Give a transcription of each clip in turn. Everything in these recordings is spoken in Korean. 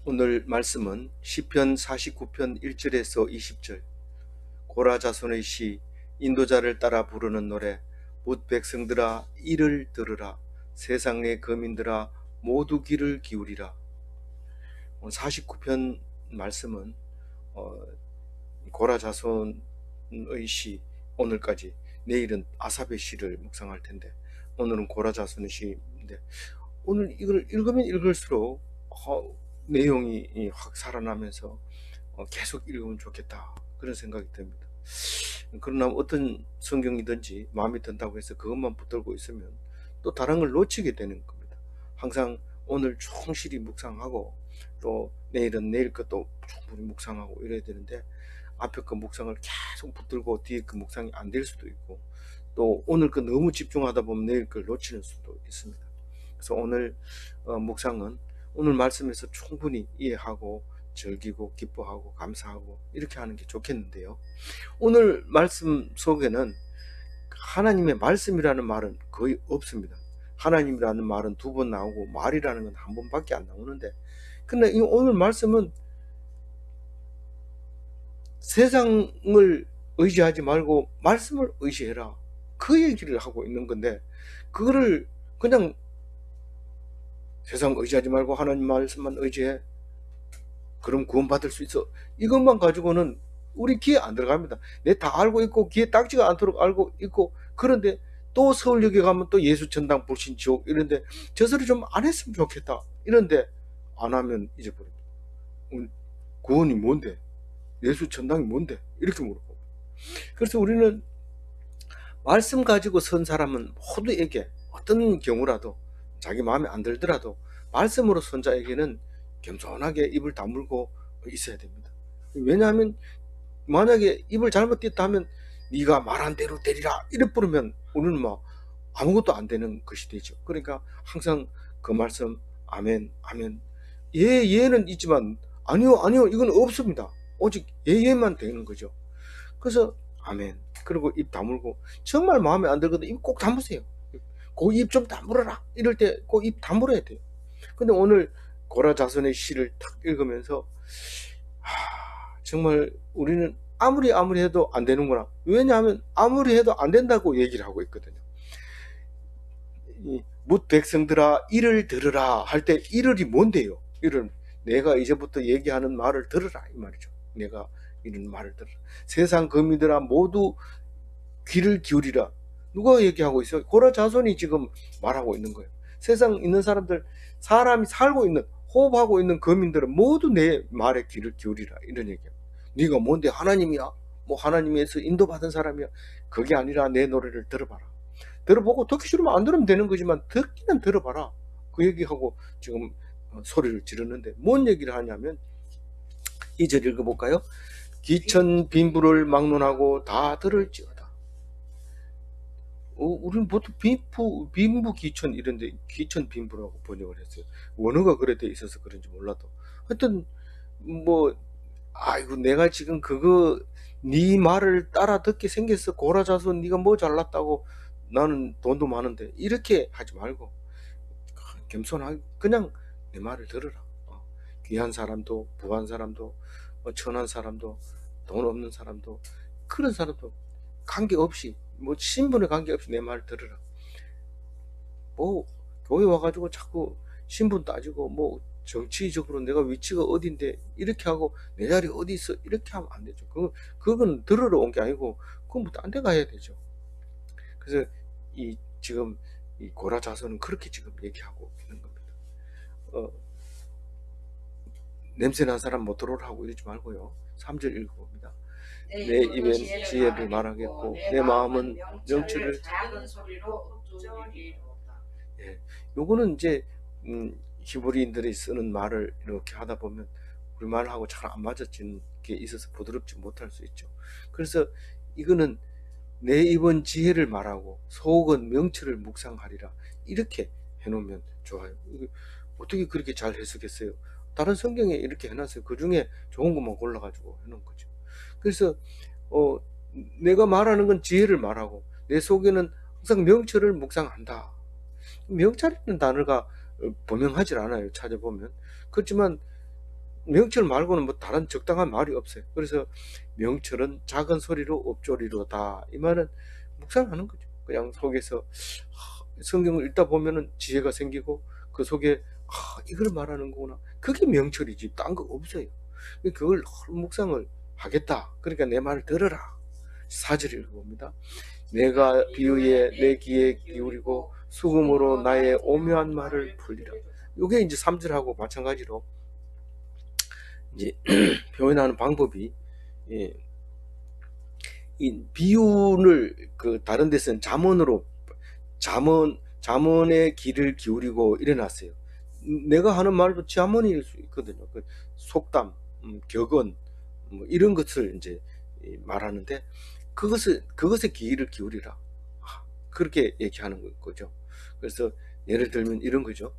오늘 말씀은 시편 49편 1절에서 20절, 고라 자손의 시, 인도자를 따라 부르는 노래, 뭇 백성들아 이를 들으라, 세상의 거민들아 모두 귀를 기울이라. 49편 말씀은 고라 자손의 시, 오늘까지, 내일은 아삽의 시를 묵상할 텐데, 오늘은 고라 자손의 시인데, 오늘 이걸 읽으면 읽을수록 내용이 확 살아나면서 계속 읽으면 좋겠다, 그런 생각이 듭니다. 그러나 어떤 성경이든지 마음에 든다고 해서 그것만 붙들고 있으면 또 다른 걸 놓치게 되는 겁니다. 항상 오늘 충실히 묵상하고 또 내일은 내일 것도 충분히 묵상하고 이래야 되는데, 앞에 그 묵상을 계속 붙들고 뒤에 그 묵상이 안 될 수도 있고, 또 오늘 거 너무 집중하다 보면 내일 걸 놓치는 수도 있습니다. 그래서 오늘 묵상은 오늘 말씀에서 충분히 이해하고 즐기고 기뻐하고 감사하고 이렇게 하는 게 좋겠는데요. 오늘 말씀 속에는 하나님의 말씀이라는 말은 거의 없습니다. 하나님이라는 말은 2번 나오고 말이라는 건 1번밖에 안 나오는데, 근데 이 오늘 말씀은 세상을 의지하지 말고 말씀을 의지해라, 그 얘기를 하고 있는 건데, 그거를 그냥 세상 의지하지 말고 하나님 말씀만 의지해, 그럼 구원받을 수 있어, 이것만 가지고는 우리 귀에 안 들어갑니다. 내 다 알고 있고 귀에 딱지가 않도록 알고 있고, 그런데 또 서울역에 가면 또 예수 천당 불신 지옥 이런데 저 소리 좀 안 했으면 좋겠다, 이런데 안 하면 잊어버립니다. 구원이 뭔데, 예수 천당이 뭔데, 이렇게 물어보고. 그래서 우리는 말씀 가지고 선 사람은 모두에게 어떤 경우라도 자기 마음에 안 들더라도 말씀으로 선 자에게는 겸손하게 입을 다물고 있어야 됩니다. 왜냐하면 만약에 입을 잘못 띄었다 하면 네가 말한 대로 되리라 이래 부르면 우리는 막 아무것도 안 되는 것이 되죠. 그러니까 항상 그 말씀 아멘 아멘, 예 예는 있지만 아니요 아니요 이건 없습니다. 오직 예 예만 되는 거죠. 그래서 아멘, 그리고 입 다물고, 정말 마음에 안 들거든 입 꼭 다무세요. 그 입 좀 다물어라 이럴 때 그 입 다물어야 돼요. 근데 오늘 고라 자손의 시를 탁 읽으면서 정말 우리는 아무리 해도 안 되는구나. 왜냐하면 아무리 해도 안 된다고 얘기를 하고 있거든요. 뭇 백성들아 이를 들으라 할 때 이를이 뭔데요? 이를, 내가 이제부터 얘기하는 말을 들으라 이 말이죠. 내가 이런 말을 들으라. 세상 거민들아 모두 귀를 기울이라. 누가 얘기하고 있어요? 고라 자손이 지금 말하고 있는 거예요. 세상 있는 사람들, 사람이 살고 있는, 호흡하고 있는 거민들은 모두 내 말에 귀를 기울이라, 이런 얘기예요. 네가 뭔데 하나님이야? 뭐 하나님에서 인도받은 사람이야? 그게 아니라 내 노래를 들어봐라. 들어보고 듣기 싫으면 안 들으면 되는 거지만 듣기는 들어봐라, 그 얘기하고 지금 소리를 지르는데, 뭔 얘기를 하냐면 2절 읽어볼까요? 기천 빈부를 막론하고 다 들을지어다. 우리는 보통 빈부 기천 이런데 기천 빈부라고 번역을 했어요. 원어가 그래 돼 있어서 그런지 몰라도 하여튼 뭐, 아이고 내가 지금 그거 네 말을 따라 듣게 생겼어, 고라자서 네가 뭐 잘났다고, 나는 돈도 많은데, 이렇게 하지 말고 겸손하게 그냥 내 말을 들으라. 귀한 사람도 부한 사람도 천한 사람도 돈 없는 사람도 그런 사람도 관계없이, 뭐 신분에 관계없이 내 말을 들으라. 뭐 교회 와가지고 자꾸 신분 따지고 뭐 정치적으로 내가 위치가 어딘데 이렇게 하고 내 자리 어디 있어 이렇게 하면 안 되죠. 그건 들으러 온 게 아니고 그건 뭐 딴 데 가야 되죠. 그래서 지금 이 고라 자손은 그렇게 지금 얘기하고 있는 겁니다. 냄새난 사람 못 들어오라고 이러지 말고요. 3절 읽어봅니다. 내 입엔 지혜를 말하겠고 내 마음은 명철을 작은 소리로 읊조리로다. 예, 요거는 이제 히브리인들이 쓰는 말을 이렇게 하다 보면 우리말하고 잘 안 맞아지는 게 있어서 부드럽지 못할 수 있죠. 그래서 이거는 내 입은 지혜를 말하고 속은 명철을 묵상하리라, 이렇게 해놓으면 좋아요. 어떻게 그렇게 잘 해석했어요? 다른 성경에 이렇게 해놨어요. 그 중에 좋은 것만 골라가지고 해놓은 거죠. 그래서 내가 말하는 건 지혜를 말하고 내 속에는 항상 명철을 묵상한다. 명철이라는 단어가 분명하지 않아요, 찾아보면. 그렇지만 명철 말고는 뭐 다른 적당한 말이 없어요. 그래서 명철은 작은 소리로 엎조리로다. 이 말은 묵상하는 거죠. 그냥 속에서 성경을 읽다 보면은 지혜가 생기고 그 속에 이걸 말하는 거구나. 그게 명철이지. 딴 거 없어요. 그걸 묵상을 하겠다. 그러니까 내 말을 들어라. 4절 읽어봅니다. 내가 비유에 내 귀에 기울이고 수금으로 나의 오묘한 말을 풀리라. 이게 이제 3절하고 마찬가지로 이제 표현하는 방법이, 예, 이 비유를 그 다른 데서는 잠언의 귀를 기울이고 일어났어요. 내가 하는 말도 잠언일 수 있거든요. 그 속담, 격언, 뭐 이런 것을 이제 말하는데 그것에 귀를 기울이라. 그렇게 얘기하는 거죠. 그래서 예를 들면 이런 거죠.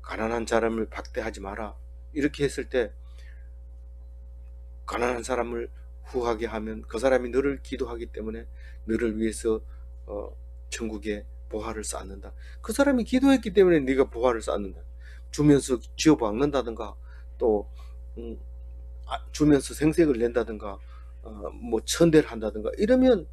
가난한 사람을 박대하지 마라. 이렇게 했을 때 가난한 사람을 후하게 하면 그 사람이 너를 기도하기 때문에 너를 위해서 천국에 보화를 쌓는다. 그 사람이 기도했기 때문에 네가 보화를 쌓는다. 주면서 쥐어박는다든가 또 주면서 생색을 낸다든가 뭐 천대를 한다든가 이러면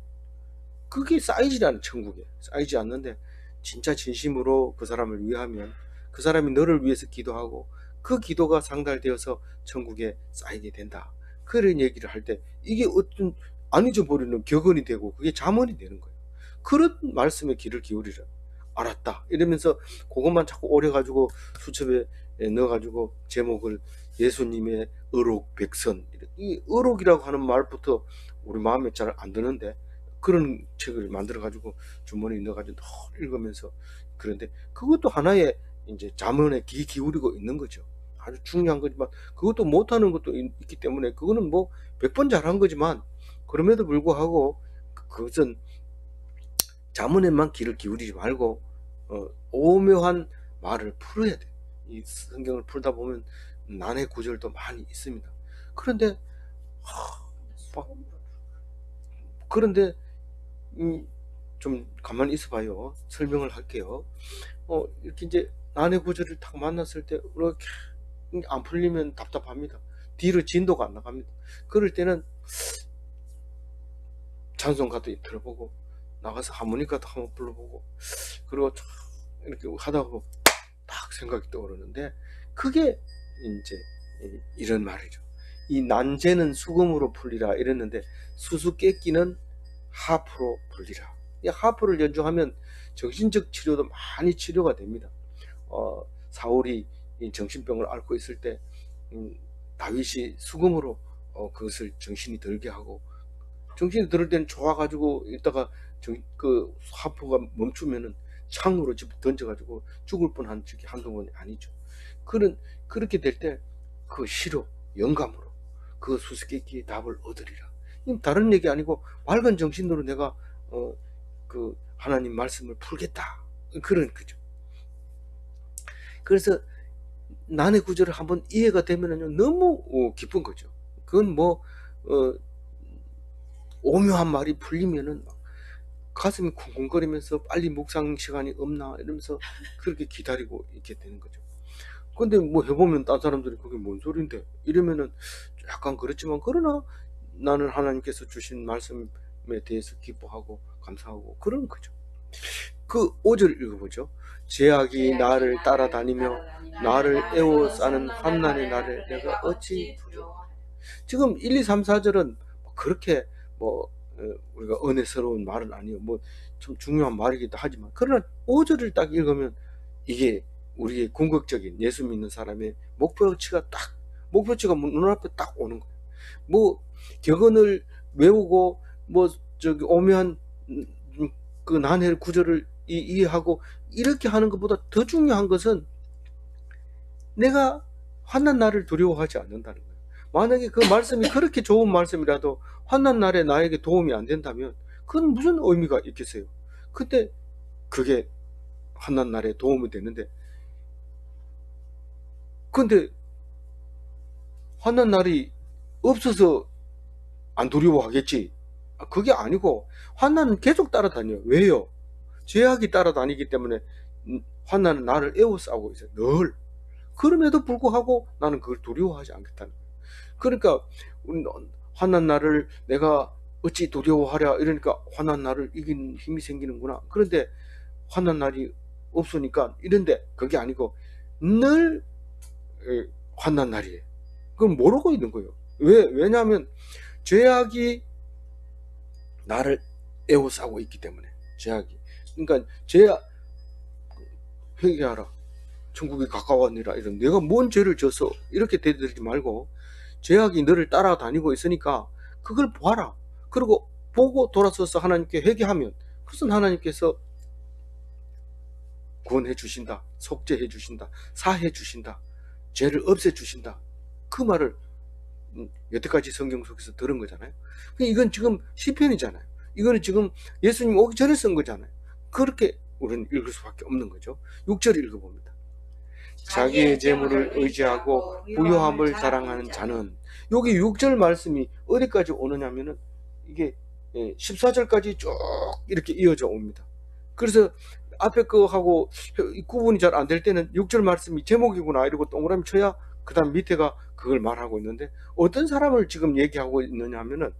그게 쌓이지 않아. 천국에 쌓이지 않는데 진짜 진심으로 그 사람을 위하면 그 사람이 너를 위해서 기도하고 그 기도가 상달되어서 천국에 쌓이게 된다. 그런 얘기를 할 때 이게 어떤 안 잊어버리는 격언이 되고 그게 잠언이 되는 거예요. 그런 말씀에 귀를 기울이라. 알았다. 이러면서 그것만 자꾸 오려가지고 수첩에 넣어가지고 제목을 예수님의 의록 백선. 이 의록이라고 하는 말부터 우리 마음에 잘 안 드는데 그런 책을 만들어가지고 주머니에 넣어가지고 읽으면서 그런데 그것도 하나의 이제 잠언에 귀 기울이고 있는 거죠. 아주 중요한 거지만 그것도 못하는 것도 있기 때문에 그거는 뭐 100번 잘한 거지만 그럼에도 불구하고 그것은 잠언에만 귀를 기울이지 말고 오묘한 말을 풀어야 돼. 이 성경을 풀다 보면 난해 구절도 많이 있습니다. 그런데 그런데 좀 가만히 있어봐요. 설명을 할게요. 이렇게 이제 난해 구절을 딱 만났을 때 이렇게 안 풀리면 답답합니다. 뒤로 진도가 안 나갑니다. 그럴 때는 찬송가도 들어보고 나가서 하모니카도 한번 불러보고 그리고 이렇게 하다 보면 딱 생각이 떠오르는데 그게 이제 이런 말이죠. 이 난제는 수금으로 풀리라 이랬는데 수수께끼는 하프로 풀리라. 이 하프를 연주하면 정신적 치료도 많이 치료가 됩니다. 사울이 이 정신병을 앓고 있을 때 다윗이 수금으로 그것을 정신이 들게 하고 정신이 들을 때는 좋아가지고 있다가 그 하프가 멈추면은 창으로 던져가지고 죽을 뻔한 적이 한두 번이 아니죠. 그렇게 될 때 그 시로 영감으로 그 수수께끼의 답을 얻으리라. 다른 얘기 아니고 맑은 정신으로 내가 그 하나님 말씀을 풀겠다. 그런 거죠. 그래서 난의 구절을 한번 이해가 되면은 너무 기쁜 거죠. 그건 뭐 오묘한 말이 풀리면은 가슴이 쿵쿵거리면서 빨리 묵상 시간이 없나 이러면서 그렇게 기다리고 있게 되는 거죠. 근데 뭐 해보면 딴 사람들이 그게 뭔 소린데 이러면은 약간 그렇지만 그러나 나는 하나님께서 주신 말씀에 대해서 기뻐하고 감사하고 그런 거죠. 그 5절 읽어보죠. 제약이 나를 따라다니며 나를 에워싸는 환난의 날을 내가 어찌 두려워하냐. 지금 1, 2, 3, 4절은 그렇게 뭐 우리가 은혜스러운 말은 아니에요. 뭐 좀 중요한 말이기도 하지만 그러나 5절을 딱 읽으면 이게 우리의 궁극적인 예수 믿는 사람의 목표치가 눈앞에 딱 오는 거예요. 뭐 격언을 외우고 뭐 저기 오묘한 그 난해 구절을 이해하고 이렇게 하는 것보다 더 중요한 것은 내가 환난 날을 두려워하지 않는다는 거예요. 만약에 그 말씀이 그렇게 좋은 말씀이라도 환난 날에 나에게 도움이 안 된다면 그건 무슨 의미가 있겠어요. 근데 그게 환난 날에 도움이 되는데 근데 환난 날이 없어서 안 두려워하겠지. 그게 아니고 환난은 계속 따라다녀요. 왜요? 죄악이 따라다니기 때문에 환난은 나를 에워싸고 있어요. 늘. 그럼에도 불구하고 나는 그걸 두려워하지 않겠다는 거예요. 그러니까 환난 나를 내가 어찌 두려워하랴 이러니까 환난 나를 이긴 힘이 생기는구나. 그런데 환난 날이 없으니까 이런데 그게 아니고 늘 환난 날이에요. 그걸 모르고 있는 거예요. 왜냐하면 죄악이 나를 에워싸고 있기 때문에. 죄악이. 그러니까 죄악 회개하라. 천국이 가까웠니라. 이런 내가 뭔 죄를 져서 이렇게 대들지 말고 죄악이 너를 따라다니고 있으니까 그걸 보아라. 그리고 보고 돌아서서 하나님께 회개하면 그것은 하나님께서 구원해 주신다. 속죄해 주신다. 사해 주신다. 죄를 없애 주신다. 그 말을 여태까지 성경 속에서 들은 거잖아요. 이건 지금 시편이잖아요. 이거는 지금 예수님 오기 전에 쓴 거잖아요. 그렇게 우리는 읽을 수밖에 없는 거죠. 6절 읽어봅니다. 자기의 재물을 의지하고 부요함을 자랑하는 자는, 여기 6절 말씀이 어디까지 오느냐면은 이게 14절까지 쭉 이렇게 이어져 옵니다. 그래서 앞에 거하고 구분이 잘 안 될 때는 6절 말씀이 제목이구나 이러고 동그라미 쳐야 그 다음 밑에가 그걸 말하고 있는데, 어떤 사람을 지금 얘기하고 있느냐 하면은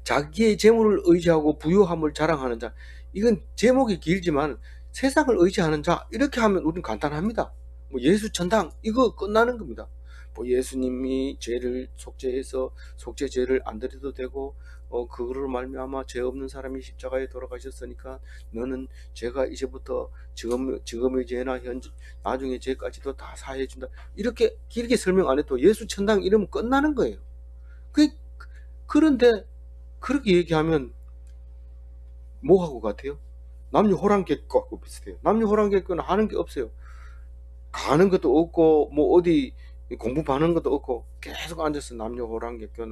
자기의 재물을 의지하고 부요함을 자랑하는 자. 이건 제목이 길지만 세상을 의지하는 자 이렇게 하면 우리는 간단합니다. 뭐 예수 천당 이거 끝나는 겁니다. 뭐 예수님이 죄를 속죄해서 속죄 죄를 안 드려도 되고 그거로 말미암아 죄 없는 사람이 십자가에 돌아가셨으니까 너는 죄가 이제부터 지금의 죄나 나중에 죄까지도 다 사해 준다. 이렇게 길게 설명 안 해도 예수 천당 이러면 끝나는 거예요. 그런데 그렇게 얘기하면 뭐하고 같아요? 남녀 호랑객과 비슷해요. 남녀 호랑객은 하는 게 없어요. 가는 것도 없고 뭐 어디 공부 받는 것도 없고 계속 앉아서 남녀 호랑객교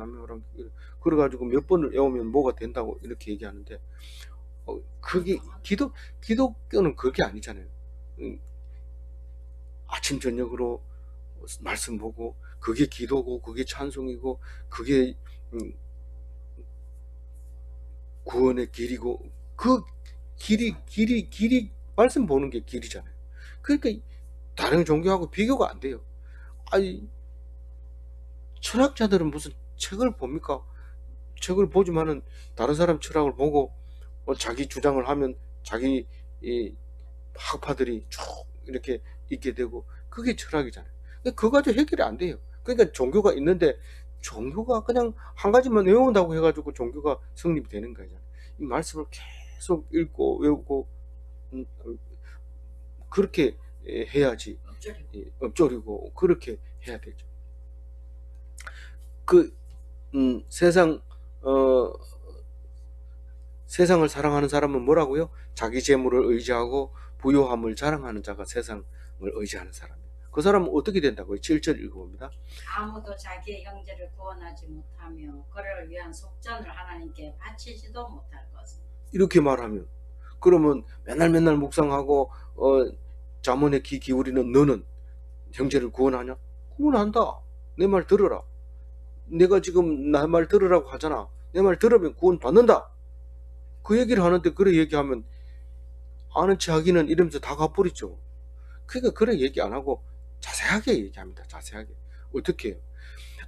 그래가지고 몇 번을 외우면 뭐가 된다고 이렇게 얘기하는데 그게 기독교는 그게 아니잖아요. 아침 저녁으로 말씀 보고 그게 기도고 그게 찬송이고 그게 구원의 길이고, 그 길이 말씀 보는 게 길이잖아요. 그러니까 다른 종교하고 비교가 안 돼요. 아니, 철학자들은 무슨 책을 봅니까? 책을 보지만은 다른 사람 철학을 보고 자기 주장을 하면 자기 학파들이 쭉 이렇게 있게 되고 그게 철학이잖아요. 그거 가지고 해결이 안 돼요. 그러니까 종교가 있는데 종교가 그냥 한 가지만 외운다고 해가지고 종교가 성립이 되는 거잖아요. 이 말씀을 계속 읽고 외우고 그렇게 해야지. 엎조리고 그렇게 해야 되죠. 세상을 사랑하는 사람은 뭐라고요? 자기 재물을 의지하고 부요함을 자랑하는 자가 세상을 의지하는 사람이에요. 그 사람은 어떻게 된다고요? 7절 읽어봅니다. 아무도 자기의 형제를 구원하지 못하며 그를 위한 속전을 하나님께 바치지도 못할 것은. 이렇게 말하면 그러면 맨날 묵상하고 잠언에 귀 기울이는 너는 형제를 구원하냐? 구원한다. 내 말 들어라. 내가 지금 내 말 들으라고 하잖아. 내 말 들으면 구원 받는다. 그 얘기를 하는데 그래 얘기하면 아는 체 하기는 이러면서 다 가버리죠. 그러니까 그래 얘기 안 하고 자세하게 얘기합니다. 자세하게. 어떻게 해요?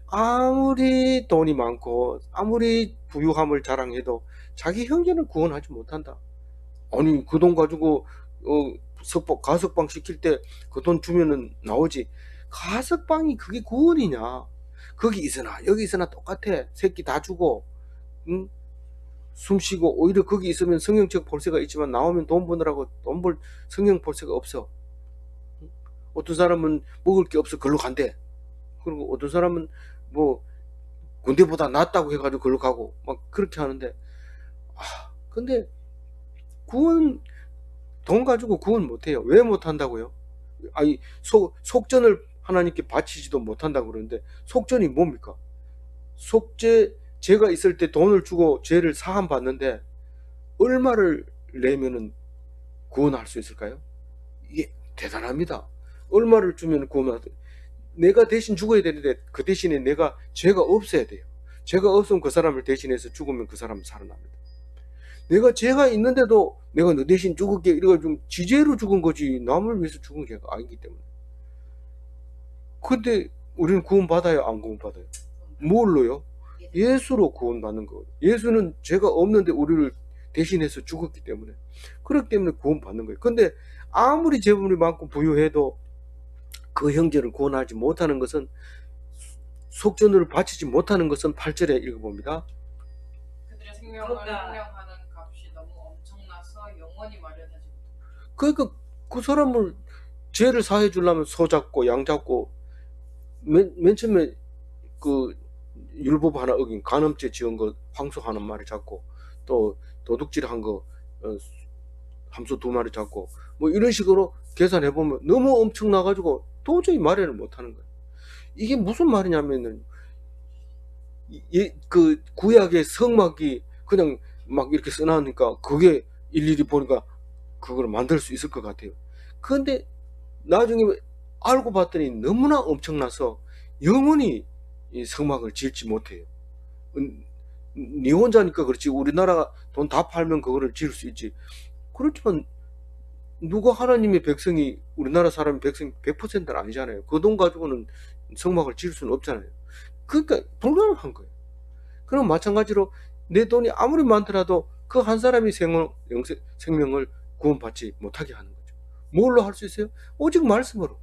아무리 돈이 많고 아무리 부유함을 자랑해도 자기 형제는 구원하지 못한다. 아니 그 돈 가지고 가석방 시킬 때 그 돈 주면은 나오지. 가석방이 그게 구원이냐? 거기 있으나 여기 있으나 똑같아. 새끼 다 주고 응? 숨 쉬고 오히려 거기 있으면 성형적 볼세가 있지만 나오면 돈 버느라고 돈 벌 성형 볼세가 없어. 어떤 사람은 먹을 게 없어 걸로 간대. 그리고 어떤 사람은 뭐 군대보다 낫다고 해가지고 걸로 가고 막 그렇게 하는데 근데 구원 돈 가지고 구원 못해요. 왜 못한다고요? 아니 속전을 하나님께 바치지도 못한다고 그러는데 속전이 뭡니까? 죄가 있을 때 돈을 주고 죄를 사함 받는데 얼마를 내면은 구원할 수 있을까요? 이게 대단합니다. 얼마를 주면 구원할 수, 내가 대신 죽어야 되는데 그 대신에 내가 죄가 없어야 돼요. 죄가 없으면 그 사람을 대신해서 죽으면 그 사람은 살아납니다. 내가 죄가 있는데도 내가 너 대신 죽을게 이래가지고 지죄로 죽은 거지 남을 위해서 죽은 게 아니기 때문에 근데 우리는 구원받아요, 안 구원받아요? 뭘로요? 예수로 구원받는 거예요. 예수는 죄가 없는데 우리를 대신해서 죽었기 때문에, 그렇기 때문에 구원받는 거예요. 근데 아무리 재물이 많고 부유해도 그 형제를 구원하지 못하는 것은, 속전을 바치지 못하는 것은 8절에 읽어봅니다. 그들의 생명을 함량하는 값이 너무 엄청나서 영원히 마련하지 못합니다. 그러니까 그 사람을 죄를 사해 주려면 소 잡고 양 잡고, 맨 처음에 그 율법 하나 어긴 간음죄 지은 거 황소 하나 마리 잡고, 또 도둑질한 거 함소 2마리 잡고, 뭐 이런 식으로 계산해 보면 너무 엄청나 가지고 도저히 마련을 못 하는 거예요. 이게 무슨 말이냐면은, 그 구약의 성막이 그냥 막 이렇게 써놨으니까 그게 일일이 보니까 그걸 만들 수 있을 것 같아요. 그런데 나중에 알고 봤더니 너무나 엄청나서 영원히 이 성막을 지을지 못해요. 니 혼자니까 그렇지, 우리나라가 돈 다 팔면 그거를 지을 수 있지. 그렇지만 누가 하나님의 백성이, 우리나라 사람의 백성이 100%는 아니잖아요. 그 돈 가지고는 성막을 지을 수는 없잖아요. 그러니까 불가능한 거예요. 그럼 마찬가지로 내 돈이 아무리 많더라도 그 한 사람이 생명을 구원받지 못하게 하는 거죠. 뭘로 할 수 있어요? 오직 말씀으로.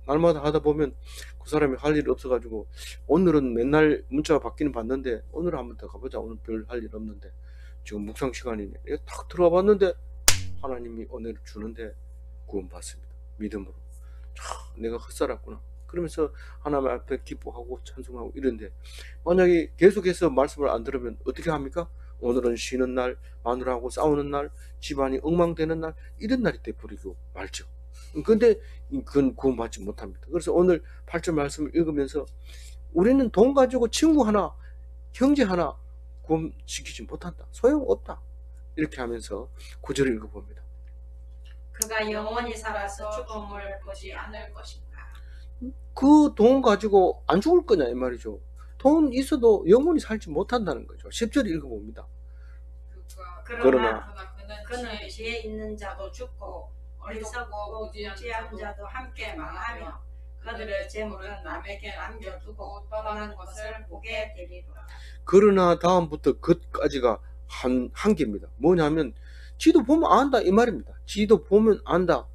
날마다 하다 보면 그 사람이 할 일이 없어가지고, 오늘은 맨날 문자가 받기는 받는데 오늘 한번 더 가보자, 오늘 별 할 일 없는데 지금 묵상 시간이네, 딱 들어가 봤는데 하나님이 은혜를 주는데 구원받습니다. 믿음으로. 내가 헛살았구나 그러면서 하나님 앞에 기뻐하고 찬송하고 이런데, 만약에 계속해서 말씀을 안 들으면 어떻게 합니까? 오늘은 쉬는 날, 마누라하고 싸우는 날, 집안이 엉망되는 날, 이런 날이 돼버리고 말죠. 근데 그건 구원받지 못합니다. 그래서 오늘 8절 말씀을 읽으면서 우리는 돈 가지고 친구 하나, 형제 하나 구원시키지 못한다, 소용없다, 이렇게 하면서 9절을 읽어봅니다. 그가 영원히 살아서 죽음을 보지 않을 것인가. 그 돈 가지고 안 죽을 거냐 이 말이죠. 돈 있어도 영원히 살지 못한다는 거죠. 10절 읽어봅니다. 그러나 그는 그는 지혜 있는 자도 죽고 어리석고 무지한 자도 함께 망하며 그들의 재물은 남에게 남겨두고 떠나는 것을 보게 되리로다. 그러나 다음부터 끝까지가 한 개입니다. 뭐냐면 지도 보면 안다 이 말입니다. 지도 보면 안다.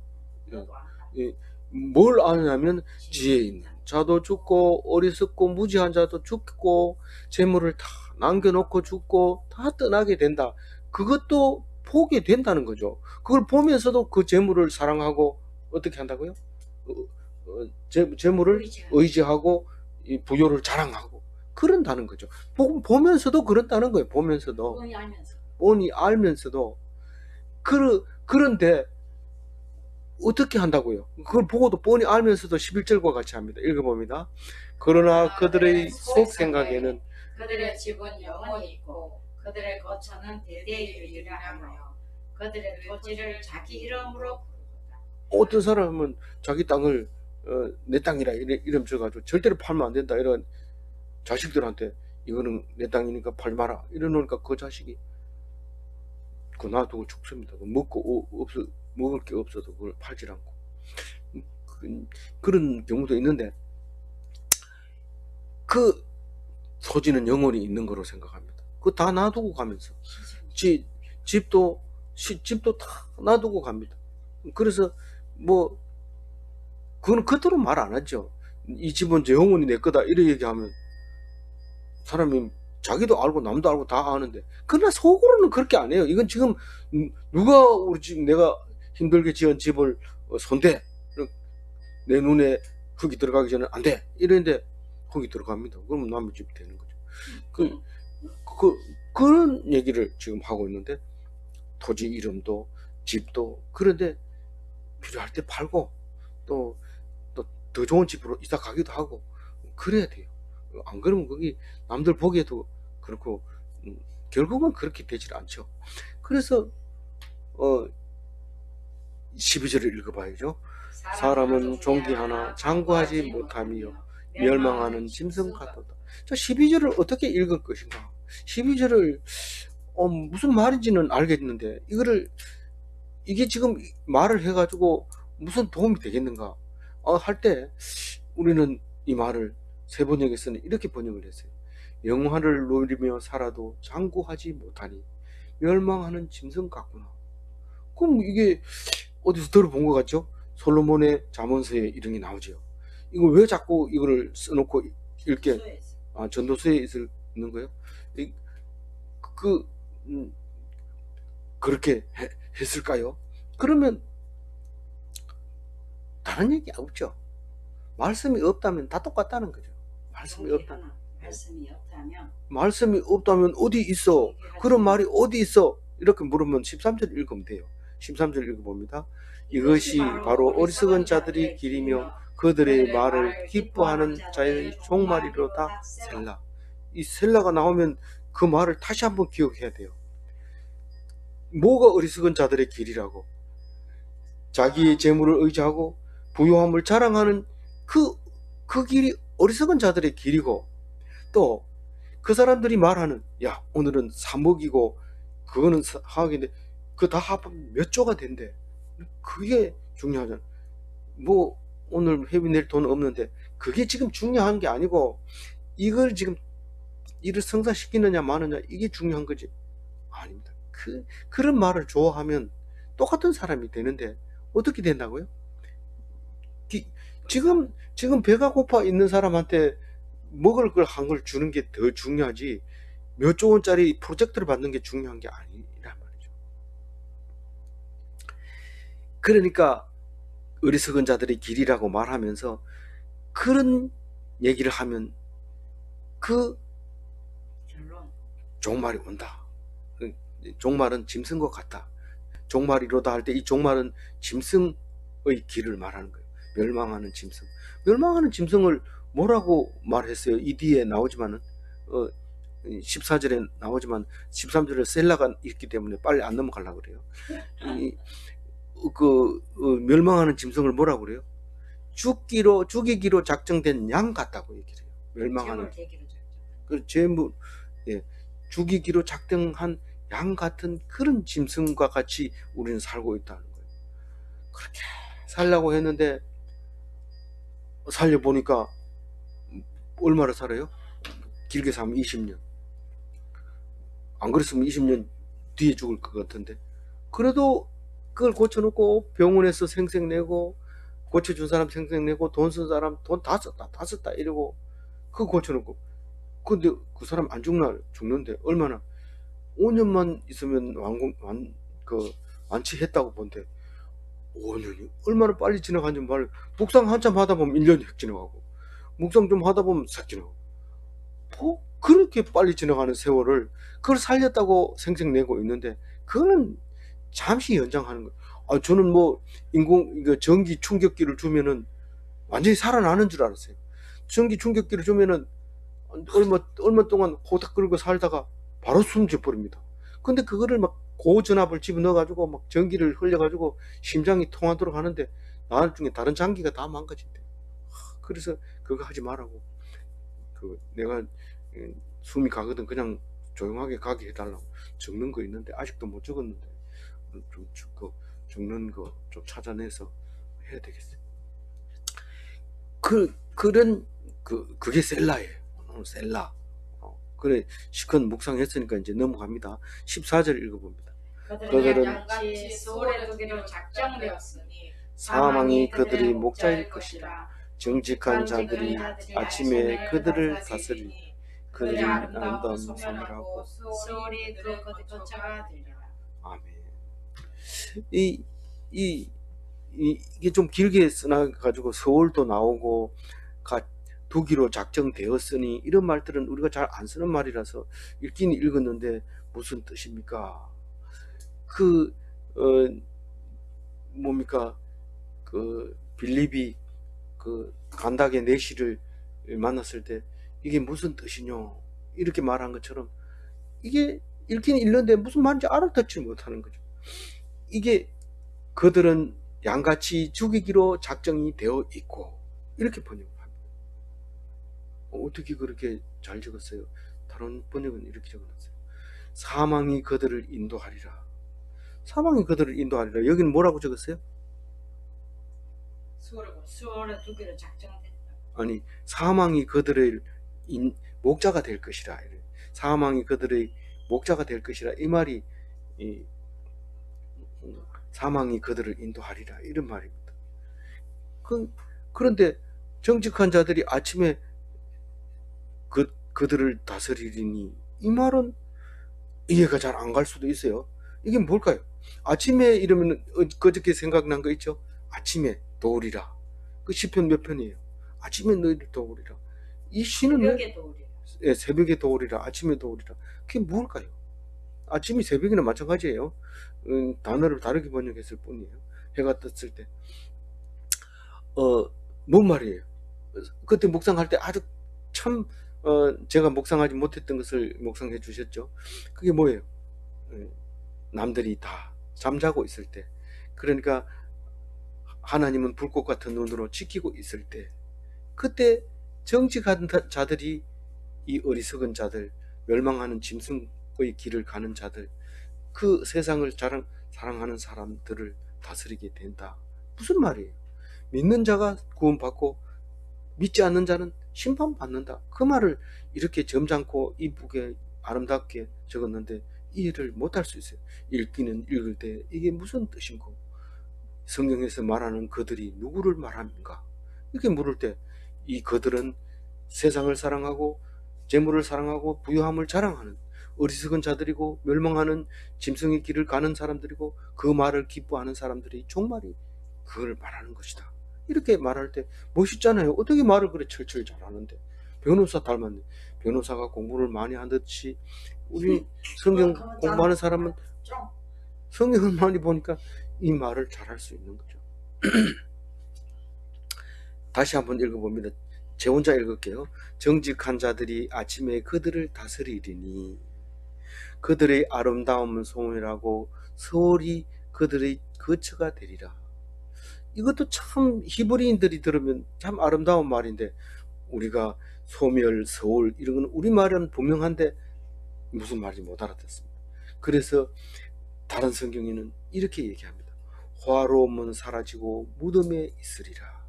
뭘 아냐면 지혜 있는 자도 죽고 어리석고 무지한 자도 죽고 재물을 다 남겨놓고 죽고 다 떠나게 된다. 그것도 보게 된다는 거죠. 그걸 보면서도 그 재물을 사랑하고 어떻게 한다고요? 재물을 의지하고 이 부요를 자랑하고 그런다는 거죠. 보면서도 그런다는 거예요. 보면서도 뻔히 알면서도 그런데 어떻게 한다고요? 그걸 보고도 뻔히 알면서도 11절과 같이 합니다. 읽어봅니다. 그러나 그들의 속 생각에는 그들의 집은 영원히 있고 그들의 거처는 대대에 이르리라 하며 그들의 토지를 자기 이름으로 부르다. 어떤 사람은 자기 땅을 내 땅이라 이름 줘가지고 절대로 팔면 안 된다, 이런 자식들한테 이거는 내 땅이니까 팔지 마라 이러니까 그 자식이 그거 놔두고 죽습니다. 먹을 게 없어도 그걸 팔지 않고. 그런 경우도 있는데 그 소지는 영원히 있는 거로 생각합니다. 그거 다 놔두고 가면서 집도 다 놔두고 갑니다. 그래서 뭐 그건 겉으로 말 안 하죠. 이 집은 영원히 내 거다 이렇게 얘기하면 사람이 자기도 알고 남도 알고 다 아는데, 그러나 속으로는 그렇게 안 해요. 이건 지금 누가 우리 집 내가 힘들게 지은 집을 손대, 내 눈에 흙이 들어가기 전에 안 돼 이랬는데 흙이 들어갑니다. 그러면 남의 집이 되는 거죠. 그런 얘기를 지금 하고 있는데, 토지 이름도 집도 그런데 필요할 때 팔고 또 더 좋은 집으로 이사 가기도 하고 그래야 돼요. 안 그러면 거기 남들 보기에도 그렇고 결국은 그렇게 되질 않죠. 그래서 12절을 읽어봐야죠. 사람은 존귀하나 장구하지 못하며 멸망하는 짐승 같도다. 자, 12절을 어떻게 읽을 것인가? 12절을 무슨 말인지는 알겠는데 이게 지금 말을 해가지고 무슨 도움이 되겠는가 할 때 우리는 이 말을 세번역에서는 이렇게 번역을 했어요. 영화를 누리며 살아도 장구하지 못하니 멸망하는 짐승 같구나. 그럼 이게 어디서 들어본 것 같죠? 솔로몬의 잠언서에 이런 게 나오죠. 이거 왜 자꾸 이거를 써놓고 이렇게 전도서에 있는 거예요? 그 그렇게 했을까요? 그러면 다른 얘기 없죠. 말씀이 없다면 다 똑같다는 거죠. 말씀이 없다면 말씀이 없다면 어디 있어? 그런 말이 어디 있어? 이렇게 물으면 13절 읽으면 돼요. 13절 읽어봅니다. 이것이 바로 어리석은 자들의 길이며 그들의 말을 기뻐하는 자의 종말이로다. 셀라. 이 셀라가 나오면 그 말을 다시 한번 기억해야 돼요. 뭐가 어리석은 자들의 길이라고? 자기의 재물을 의지하고 부유함을 자랑하는 그 길이 어리석은 자들의 길이고, 또 그 사람들이 말하는 야 오늘은 3억이고 그거는 4억인데 그거 다 합하면 몇 조가 된대. 그게 중요하잖아. 뭐 오늘 회비 낼 돈 없는데 그게 지금 중요한 게 아니고 이걸 지금 일을 성사시키느냐 마느냐 이게 중요한 거지. 아닙니다. 그런 말을 좋아하면 똑같은 사람이 되는데 어떻게 된다고요? 지금 배가 고파 있는 사람한테 먹을 걸 한 걸 주는 게 더 중요하지 몇 조 원짜리 프로젝트를 받는 게 중요한 게 아니란 말이죠. 그러니까 어리석은 자들의 길이라고 말하면서 그런 얘기를 하면 그 종말이 온다. 종말은 짐승과 같다. 종말이로다 할 때 이 종말은 짐승의 길을 말하는 거예요. 멸망하는 짐승. 멸망하는 짐승을 뭐라고 말했어요? 이 뒤에 나오지만은 14절에 나오지만 13절에 셀라가 있기 때문에 빨리 안 넘어가려고 그래요. 멸망하는 짐승을 뭐라고 그래요? 죽이기로 작정된 양 같다고 얘기를 해요. 멸망하는 재물, 예, 죽이기로 작정한 양 같은 그런 짐승과 같이 우리는 살고 있다는 거예요. 그렇게 살려고 했는데 살려보니까 얼마나 살아요? 길게 살면 20년. 안 그랬으면 20년 뒤에 죽을 것 같은데. 그래도 그걸 고쳐놓고 병원에서 생색내고 고쳐준 사람 생색내고 돈 쓴 사람 돈 다 썼다 이러고 그거 고쳐놓고 근데 그 사람 안 죽는데 얼마나 5년만 있으면 완치했다고 본데 5년이 얼마나 빨리 지나가는지 말이에요. 묵상 한참 하다 보면 1년이 휙 지나가고 묵상 좀 하다 보면 싹 지나가고 그렇게 빨리 지나가는 세월을 그걸 살렸다고 생색내고 있는데 그거는 잠시 연장하는 거예요. 저는 뭐 전기 충격기를 주면은 완전히 살아나는 줄 알았어요. 전기 충격기를 주면은 얼마 동안 호닥 끓고 살다가 바로 숨져 버립니다. 근데 그거를 막 고전압을 집어넣어가지고 막 전기를 흘려가지고 심장이 통하도록 하는데 나중에 다른 장기가 다 망가진대. 그래서 그거 하지 말라고. 내가 숨이 가거든 그냥 조용하게 가게 해달라고 적는 거 있는데 아직도 못 적었는데 좀 적는 거 좀 찾아내서 해야 되겠어요. 그게 셀라예요. 셀라. 그래 시컷 묵상했으니까 이제 넘어갑니다. 14절 읽어봅니다. 그들은 양같이 소홀에 두기로 작정되었으니 사망이 그들의 목자일 것이라. 정직한 자들이 아침에 그들을 다스리니 그들이 아름다운 소멸하고 소리 그 거처가 되리라. 아멘. 이게 좀 길게 써놔가지고 서울도 나오고 두기로 작정되었으니 이런 말들은 우리가 잘 안 쓰는 말이라서 읽긴 읽었는데 무슨 뜻입니까? 뭡니까? 빌립이 간닥의 내시를 만났을 때 이게 무슨 뜻이뇨? 이렇게 말한 것처럼 이게 읽긴 읽는데 무슨 말인지 알아듣지 못하는 거죠. 이게 그들은 양같이 죽이기로 작정이 되어 있고 이렇게 번역합니다. 어떻게 그렇게 잘 적었어요? 다른 번역은 이렇게 적어놨어요. 사망이 그들을 인도하리라. 사망이 그들을 인도하리라. 여기는 뭐라고 적었어요? 수월에 두기로 작정됐다. 아니 사망이 그들의 목자가 될 것이라. 사망이 그들의 목자가 될 것이라. 이 말이 사망이 그들을 인도하리라 이런 말입니다. 그런데 정직한 자들이 아침에 그들을 다스리리니, 이 말은 이해가 잘 안 갈 수도 있어요. 이게 뭘까요? 아침에 이러면 그저께 생각난 거 있죠? 아침에 도우리라. 그 시편 몇 편이에요? 아침에 너희를 도우리라. 이 시는 새벽에 도우리라. 예, 새벽에 도우리라. 아침에 도우리라. 그게 뭘까요? 아침이 새벽이나 마찬가지예요. 단어를 다르게 번역했을 뿐이에요. 해가 떴을 때. 뭔 말이에요? 그때 묵상할 때 아주 참 제가 묵상하지 못했던 것을 묵상해 주셨죠. 그게 뭐예요? 남들이 다 잠자고 있을 때, 그러니까 하나님은 불꽃 같은 눈으로 지키고 있을 때, 그때 정직한 자들이, 이 어리석은 자들, 멸망하는 짐승의 길을 가는 자들, 그 세상을 사랑하는 사람들을 다스리게 된다. 무슨 말이에요? 믿는 자가 구원받고 믿지 않는 자는 심판받는다. 그 말을 이렇게 점잖고 이쁘게 아름답게 적었는데 이해를 못할 수 있어요. 읽기는 읽을 때 이게 무슨 뜻인고, 성경에서 말하는 그들이 누구를 말합니까? 이렇게 물을 때, 이 그들은 세상을 사랑하고 재물을 사랑하고 부유함을 자랑하는 어리석은 자들이고 멸망하는 짐승의 길을 가는 사람들이고 그 말을 기뻐하는 사람들이 종말이 그걸 말하는 것이다. 이렇게 말할 때 멋있잖아요. 어떻게 말을 그래 철철 잘하는데. 변호사 닮았네. 변호사가 공부를 많이 한 듯이 우리 성경 공부하는 사람은 성경을 많이 보니까 이 말을 잘할 수 있는 거죠. 다시 한번 읽어봅니다. 제 혼자 읽을게요. 정직한 자들이 아침에 그들을 다스리리니 그들의 아름다움은 소멸하고 서울이 그들의 거처가 되리라. 이것도 참 히브리인들이 들으면 참 아름다운 말인데, 우리가 소멸, 서울 이런 건 우리말은 분명한데 무슨 말인지 못 알아듣습니다. 그래서 다른 성경에는 이렇게 얘기합니다. 화로움은 사라지고 무덤에 있으리라.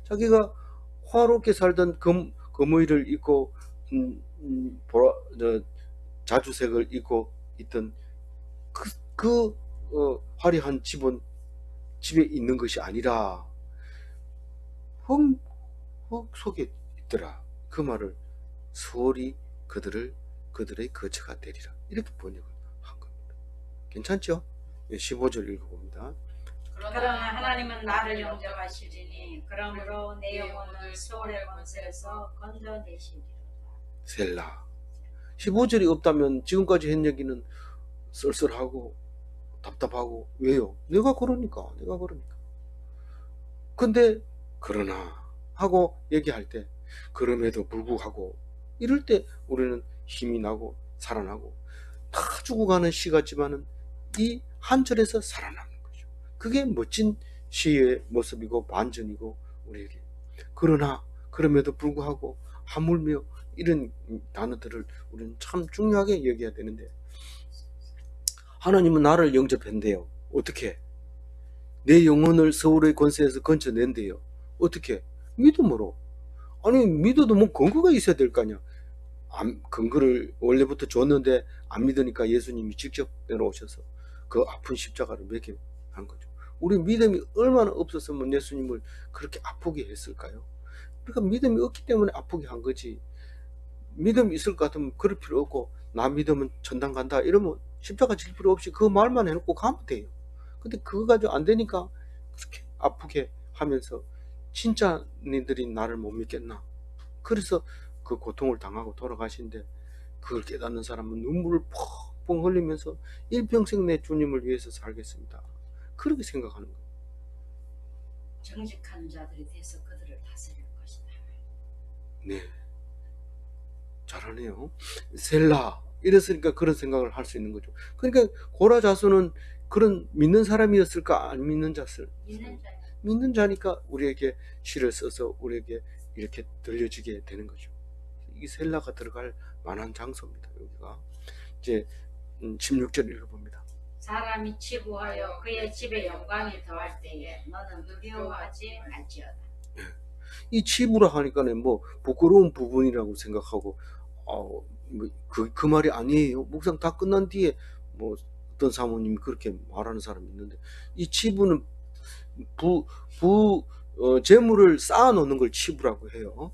자기가 화롭게 살던 금의를 입고 자주색을 입고 있던 화려한 집은 집에 있는 것이 아니라 흙 속에 있더라. 그 말을 서울이 그들의 거처가 되리라. 이렇게 번역을 한 겁니다. 괜찮죠? 15절 읽어봅니다. 그러나 하나님은 나를 영접하시리니 그러므로 내 영혼을 서울의 권세에서 건져내시리라. 셀라. 15절이 없다면 지금까지 한 얘기는 쓸쓸하고 답답하고, 왜요? 내가 그러니까. 근데 그러나 하고 얘기할 때, 그럼에도 불구하고 이럴 때 우리는 힘이 나고 살아나고, 다 죽어가는 시 같지만은 이 한 절에서 살아나는 거죠. 그게 멋진 시의 모습이고 반전이고, 우리에게 그러나 그럼에도 불구하고 하물며 이런 단어들을 우리는 참 중요하게 여겨야 되는데, 하나님은 나를 영접한대요. 어떻게? 내 영혼을 서울의 권세에서 건져낸대요. 어떻게? 믿음으로. 아니 믿어도 뭐 근거가 있어야 될 거 아니야. 근거를 원래부터 줬는데 안 믿으니까 예수님이 직접 내려오셔서 그 아픈 십자가를 매게 한 거죠. 우리 믿음이 얼마나 없었으면 예수님을 그렇게 아프게 했을까요? 그러니까 믿음이 없기 때문에 아프게 한 거지. 믿음이 있을 것 같으면 그럴 필요 없고, 나 믿으면 천당 간다 이러면 십자가 질 필요 없이 그 말만 해놓고 가면 돼요. 근데 그거 가지고 안 되니까 그렇게 아프게 하면서, 진짜 니들이 나를 못 믿겠나? 그래서 그 고통을 당하고 돌아가신데, 그걸 깨닫는 사람은 눈물을 펑펑 흘리면서 일평생 내 주님을 위해서 살겠습니다, 그렇게 생각하는 거예요. 정직한 자들이 돼서 그들을 다스릴 것이다. 네, 잘하네요. 셀라 이랬으니까 그런 생각을 할 수 있는 거죠. 그러니까 고라 자수는 그런 믿는 사람이었을까? 안 믿는 자였을까? 믿는 자니까 우리에게 시를 써서 우리에게 이렇게 들려지게 되는 거죠. 이 셀라가 들어갈 만한 장소입니다. 여기가 이제 16절 읽어봅니다. 사람이 치부하여 그의 집에 영광이 더할 때에 너는 두려워하지 말지어다. 이 치부라 하니까는 뭐 부끄러운 부분이라고 생각하고 그 말이 아니에요. 묵상 다 끝난 뒤에 뭐 어떤 사모님이 그렇게 말하는 사람이 있는데, 이 치부는 재물을 쌓아놓는 걸 치부라고 해요.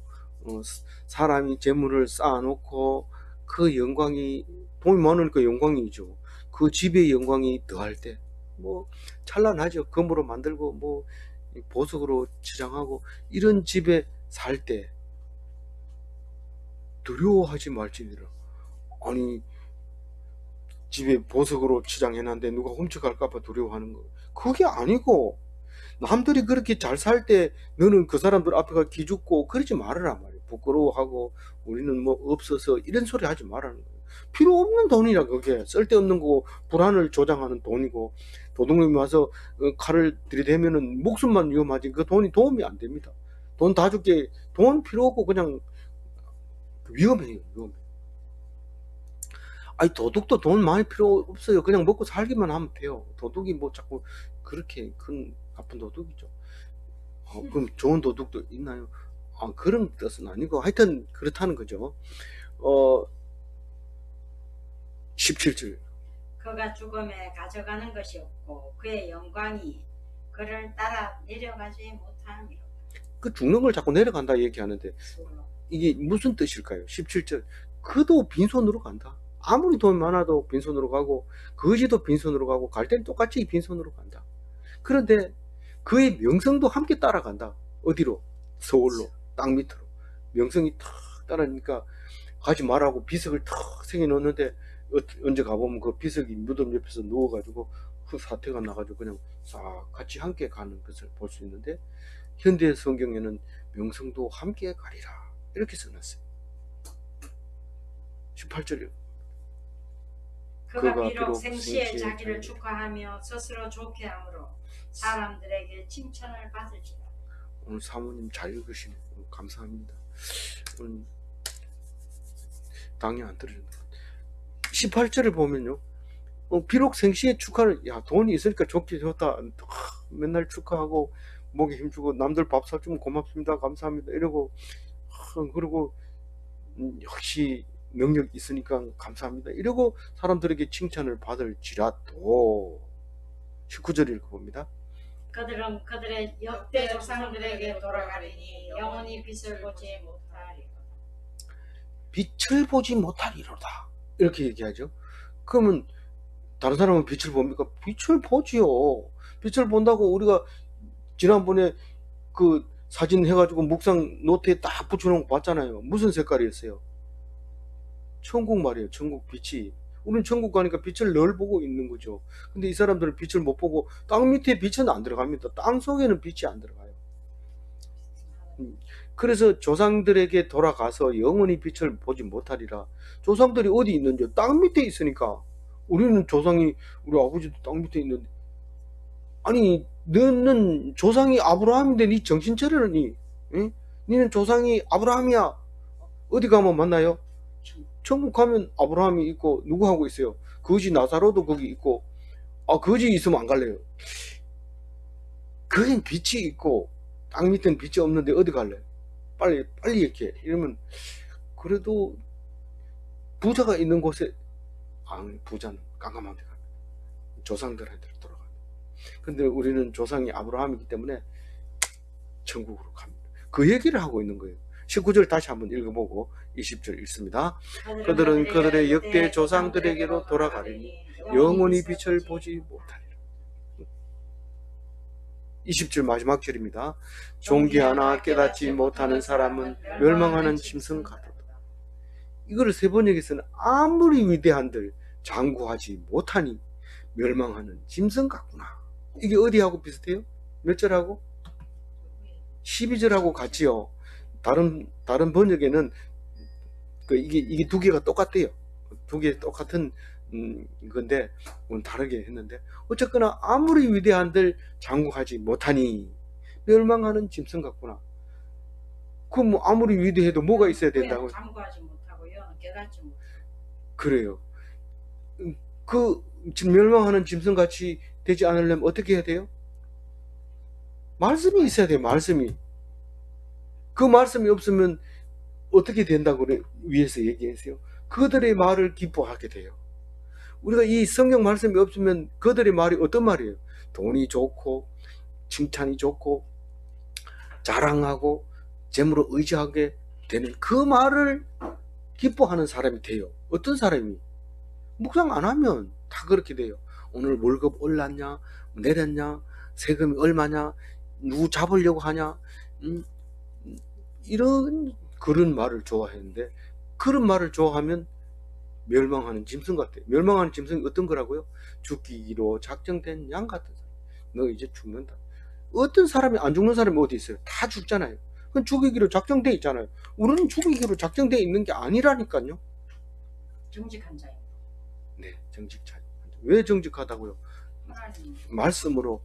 사람이 재물을 쌓아놓고 그 영광이, 돈이 많으니까 영광이죠. 그 집의 영광이 더할 때 뭐 찬란하죠. 금으로 만들고 뭐 보석으로 치장하고 이런 집에 살 때 두려워하지 말지니라. 아니, 집에 보석으로 치장해놨는데 누가 훔쳐갈까봐 두려워하는 거, 그게 아니고, 남들이 그렇게 잘 살 때 너는 그 사람들 앞에 가 기죽고 그러지 말아라 말이야. 부끄러워하고 우리는 뭐 없어서 이런 소리 하지 말라는 거예요. 필요 없는 돈이라, 그게 쓸데없는 거고 불안을 조장하는 돈이고, 도둑놈이 와서 칼을 들이대면은 목숨만 위험하지 그 돈이 도움이 안 됩니다. 돈 다 줄게, 돈 필요 없고 그냥 위험해요. 위험해. 아니, 도둑도 돈 많이 필요 없어요. 그냥 먹고 살기만 하면 돼요. 도둑이 뭐 자꾸 그렇게 큰 나쁜 도둑이죠. 그럼 좋은 도둑도 있나요? 그런 뜻은 아니고 하여튼 그렇다는 거죠. 17절. 그가 죽음에 가져가는 것이 없고 그의 영광이 그를 따라 내려가지 못함이로다. 그 죽는 걸 자꾸 내려간다 얘기하는데 이게 무슨 뜻일까요? 17절. 그도 빈손으로 간다. 아무리 돈 많아도 빈손으로 가고 거지도 빈손으로 가고 갈 땐 똑같이 빈손으로 간다. 그런데 그의 명성도 함께 따라간다. 어디로? 서울로, 땅 밑으로. 명성이 탁 따라니까 가지 말라고 비석을 탁 새겨놓는데 언제 가보면 그 비석이 무덤 옆에서 누워가지고 그 사태가 나가지고 그냥 싹 같이 함께 가는 것을 볼 수 있는데, 현대 성경에는 명성도 함께 가리라 이렇게 써놨어요. 18절이요. 그가 비록 생시에 자기를 축하하며 스스로 좋게 함으로 사람들에게 칭찬을 받을지라. 오늘 사모님 잘 읽으시네. 감사합니다. 오늘 당이 안 떨어진다. 18절을 보면요, 비록 생시에 축하를, 야, 돈이 있으니까 좋다. 맨날 축하하고 목에 힘주고 남들 밥 사주면 고맙습니다, 감사합니다 이러고, 그리고 역시 능력 있으니까 감사합니다 이러고 사람들에게 칭찬을 받을지라도, 19절 읽어봅니다. 그들은 그들의 역대 조상들에게 돌아가리니 영원히 빛을 보지 못하리로다. 빛을 보지 못하리로다 이렇게 얘기하죠. 그러면 다른 사람은 빛을 봅니까? 빛을 보지요. 빛을 본다고 우리가 지난번에 그 사진 해가지고 묵상 노트에 딱 붙여놓은 거 봤잖아요. 무슨 색깔이었어요? 천국 말이에요. 천국 빛이. 우리는 천국 가니까 빛을 늘 보고 있는 거죠. 근데 이 사람들은 빛을 못 보고 땅 밑에 빛은 안 들어갑니다. 땅 속에는 빛이 안 들어가요. 그래서 조상들에게 돌아가서 영원히 빛을 보지 못하리라. 조상들이 어디 있는지? 땅 밑에 있으니까. 우리는 조상이, 우리 아버지도 땅 밑에 있는데, 아니, 너는 조상이 아브라함인데 니 정신 차리니? 응? 니는 조상이 아브라함이야. 어디 가면 만나요? 천국 가면 아브라함이 있고 누구하고 있어요? 거지 나사로도 거기 있고. 거지 있으면 안 갈래요. 거긴 빛이 있고 땅 밑에는 빛이 없는데 어디 갈래? 빨리 이렇게 이러면, 그래도 부자가 있는 곳에, 부자는 깜깜한 데 갑니다. 조상들한테 돌아갑니다. 근데 우리는 조상이 아브라함이기 때문에 천국으로 갑니다. 그 얘기를 하고 있는 거예요. 19절 다시 한번 읽어보고 20절 읽습니다. 그들은 그들의 역대 조상들에게로 돌아가리니 영원히 빛을 보지 못하리라. 20절 마지막 절입니다. 존귀하나 깨닫지 못하는 사람은 멸망하는 짐승 같도다. 이거를 세번역에서는 아무리 위대한들 장구하지 못하니 멸망하는 짐승 같구나. 이게 어디하고 비슷해요? 몇 절하고? 12절하고 같지요. 다른 번역에는 이게 두 개가 똑같대요. 두 개 똑같은 건데 오늘 다르게 했는데, 어쨌거나 아무리 위대한들 장구하지 못하니 멸망하는 짐승 같구나. 그럼 뭐 아무리 위대해도 뭐가 있어야 된다고? 장구하지 못하고요, 깨닫지 못. 그래요. 그 멸망하는 짐승같이 되지 않으려면 어떻게 해야 돼요? 말씀이 있어야 돼요. 말씀이. 그 말씀이 없으면 어떻게 된다고 위에서 얘기했어요? 그들의 말을 기뻐하게 돼요. 우리가 이 성경 말씀이 없으면 그들의 말이 어떤 말이에요? 돈이 좋고 칭찬이 좋고 자랑하고 재물을 의지하게 되는 그 말을 기뻐하는 사람이 돼요. 어떤 사람이? 묵상 안 하면 다 그렇게 돼요. 오늘 월급 올랐냐 내렸냐 세금이 얼마냐 누구 잡으려고 하냐 이런 그런 말을 좋아했는데, 그런 말을 좋아하면 멸망하는 짐승 같아요. 멸망하는 짐승이 어떤 거라고요? 죽기로 작정된 양 같은 사람. 너 이제 죽는다. 어떤 사람이 안 죽는 사람이 어디 있어요? 다 죽잖아요. 그건 죽이기로 작정돼 있잖아요. 우리는 죽이기로 작정돼 있는 게 아니라니까요. 정직한 자예요. 네, 정직자. 왜 정직하다고요? 하나님 말씀으로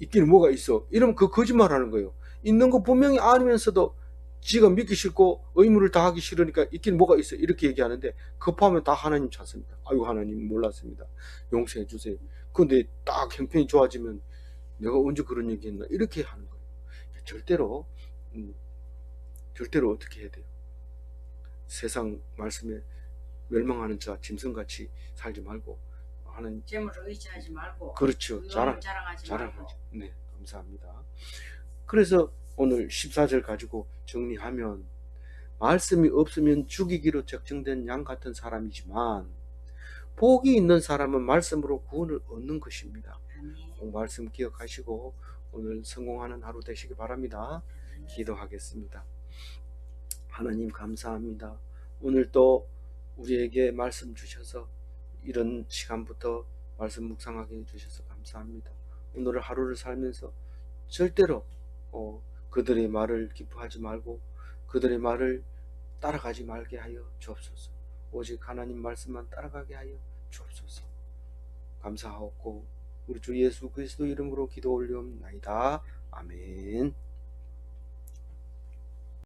있기는 뭐가 있어. 이러면 그 거짓말하는 거예요. 있는 거 분명히 아니면서도 지가 믿기 싫고 의무를 다하기 싫으니까 있기는 뭐가 있어. 이렇게 얘기하는데 급하면 다 하나님 찾습니다. 아유 하나님 몰랐습니다. 용서해 주세요. 근데 딱 형편이 좋아지면 내가 언제 그런 얘기했나 이렇게 하는 거예요. 절대로 절대로 어떻게 해야 돼요? 세상 말씀에 멸망하는 자 짐승같이 살지 말고 하는. 재물을 의지하지 말고 그렇죠. 의욕을 자랑하지 말고. 자랑하죠. 네, 감사합니다. 그래서 오늘 14절 가지고 정리하면, 말씀이 없으면 죽이기로 작정된 양 같은 사람이지만 복이 있는 사람은 말씀으로 구원을 얻는 것입니다. 아멘. 말씀 기억하시고 오늘 성공하는 하루 되시기 바랍니다. 기도하겠습니다. 하나님 감사합니다. 오늘 또 우리에게 말씀 주셔서 이런 시간부터 말씀 묵상하게 해주셔서 감사합니다. 오늘 하루를 살면서 절대로 그들의 말을 기뻐하지 말고 그들의 말을 따라가지 말게 하여 주옵소서. 오직 하나님 말씀만 따라가게 하여 주옵소서. 감사하옵고 우리 주 예수 그리스도 이름으로 기도 올리옵나이다. 아멘.